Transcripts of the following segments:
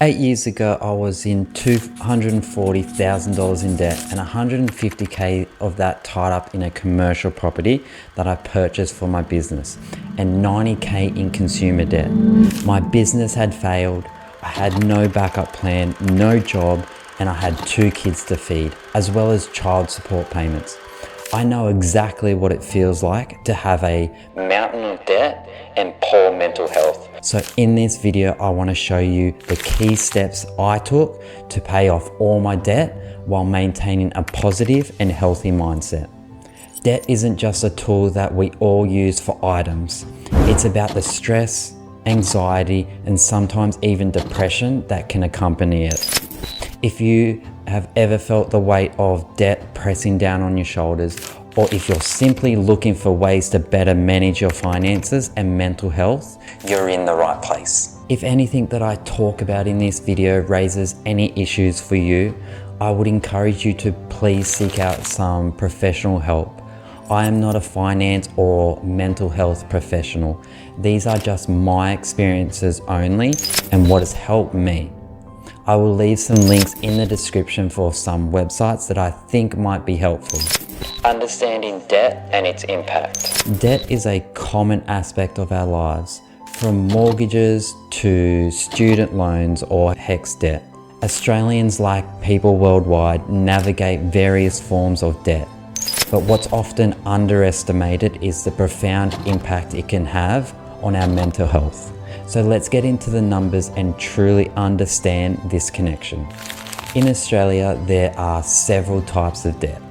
8 years ago, I was in $240,000 in debt and $150K of that tied up in a commercial property that I purchased for my business and $90K in consumer debt. My business had failed, I had no backup plan, no job, and I had 2 kids to feed, as well as child support payments. I know exactly what it feels like to have a mountain of debt and poor mental health. So in this video, I want to show you the key steps I took to pay off all my debt while maintaining a positive and healthy mindset. Debt isn't just a tool that we all use for items. It's about the stress, anxiety, and sometimes even depression that can accompany it. If you have ever felt the weight of debt pressing down on your shoulders, or if you're simply looking for ways to better manage your finances and mental health, you're in the right place. If anything that I talk about in this video raises any issues for you, I would encourage you to please seek out some professional help. I am not a finance or mental health professional. These are just my experiences only and what has helped me. I will leave some links in the description for some websites that I think might be helpful. Understanding debt and its impact. Debt is a common aspect of our lives, from mortgages to student loans or HECS debt. Australians, like people worldwide, navigate various forms of debt. But what's often underestimated is the profound impact it can have on our mental health. So let's get into the numbers and truly understand this connection. In Australia, there are several types of debt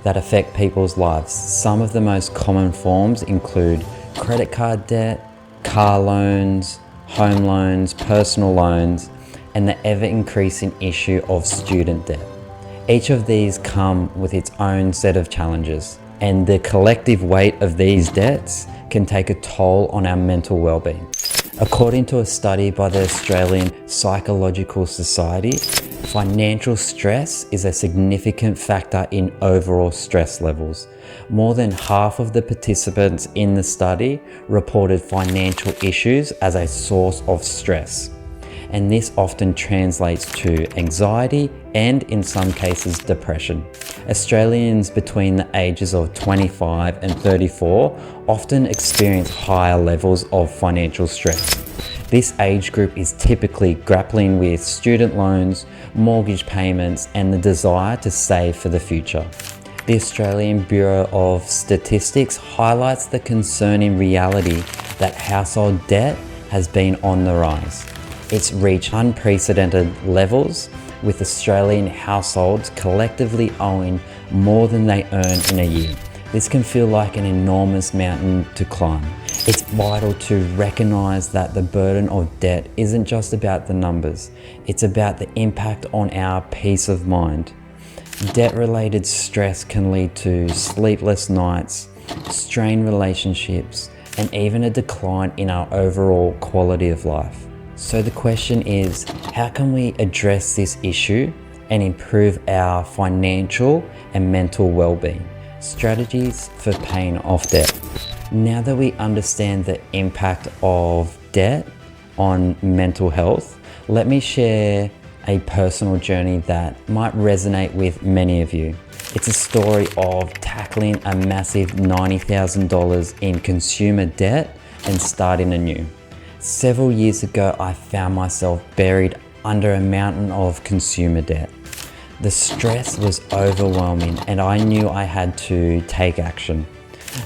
that affect people's lives. Some of the most common forms include credit card debt, car loans, home loans, personal loans, and the ever-increasing issue of student debt. Each of these come with its own set of challenges, and the collective weight of these debts can take a toll on our mental well-being. According to a study by the Australian Psychological Society, financial stress is a significant factor in overall stress levels. More than half of the participants in the study reported financial issues as a source of stress. And this often translates to anxiety and, in some cases, depression. Australians between the ages of 25 and 34 often experience higher levels of financial stress. This age group is typically grappling with student loans, mortgage payments, and the desire to save for the future. The Australian Bureau of Statistics highlights the concerning reality that household debt has been on the rise. It's reached unprecedented levels, with Australian households collectively owing more than they earn in a year. This can feel like an enormous mountain to climb. It's vital to recognise that the burden of debt isn't just about the numbers, it's about the impact on our peace of mind. Debt-related stress can lead to sleepless nights, strained relationships, and even a decline in our overall quality of life. So the question is, how can we address this issue and improve our financial and mental well-being? Strategies for paying off debt. Now that we understand the impact of debt on mental health, let me share a personal journey that might resonate with many of you. It's a story of tackling a massive $90,000 in consumer debt and starting anew. Several years ago, I found myself buried under a mountain of consumer debt. The stress was overwhelming and I knew I had to take action.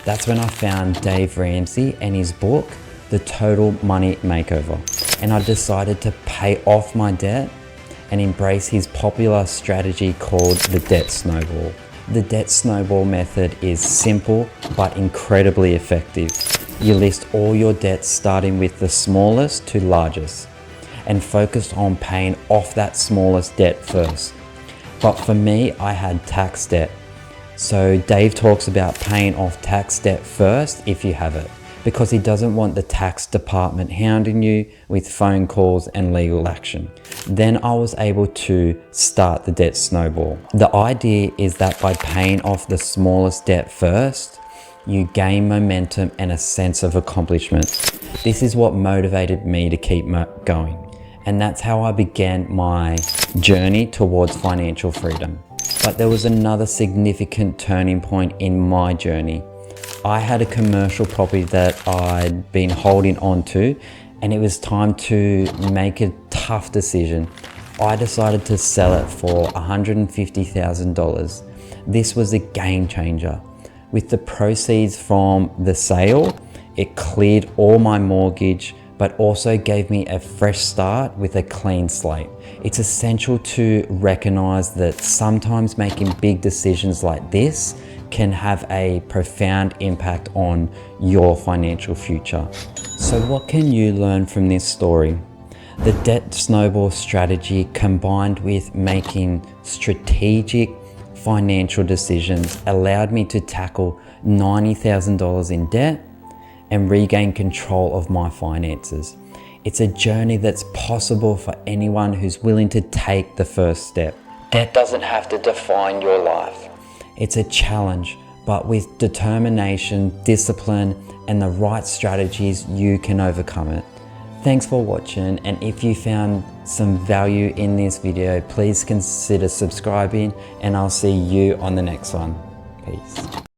That's when I found Dave Ramsey and his book, The Total Money Makeover, and I decided to pay off my debt and embrace his popular strategy called the debt snowball. The debt snowball method is simple but incredibly effective. You list all your debts starting with the smallest to largest and focus on paying off that smallest debt first. But for me, I had tax debt. So Dave talks about paying off tax debt first if you have it, because he doesn't want the tax department hounding you with phone calls and legal action. Then I was able to start the debt snowball. The idea is that by paying off the smallest debt first, you gain momentum and a sense of accomplishment. This is what motivated me to keep going. And that's how I began my journey towards financial freedom. But there was another significant turning point in my journey. I had a commercial property that I'd been holding on to, and it was time to make a tough decision. I decided to sell it for $150,000. This was a game changer. With the proceeds from the sale, it cleared all my mortgage, but also gave me a fresh start with a clean slate. It's essential to recognize that sometimes making big decisions like this can have a profound impact on your financial future. So what can you learn from this story? The debt snowball strategy, combined with making strategic financial decisions, allowed me to tackle $90,000 in debt and regain control of my finances. It's a journey that's possible for anyone who's willing to take the first step. Debt doesn't have to define your life. It's a challenge, but with determination, discipline, and the right strategies, you can overcome it. Thanks for watching, and if you found some value in this video, please consider subscribing, and I'll see you on the next one. Peace.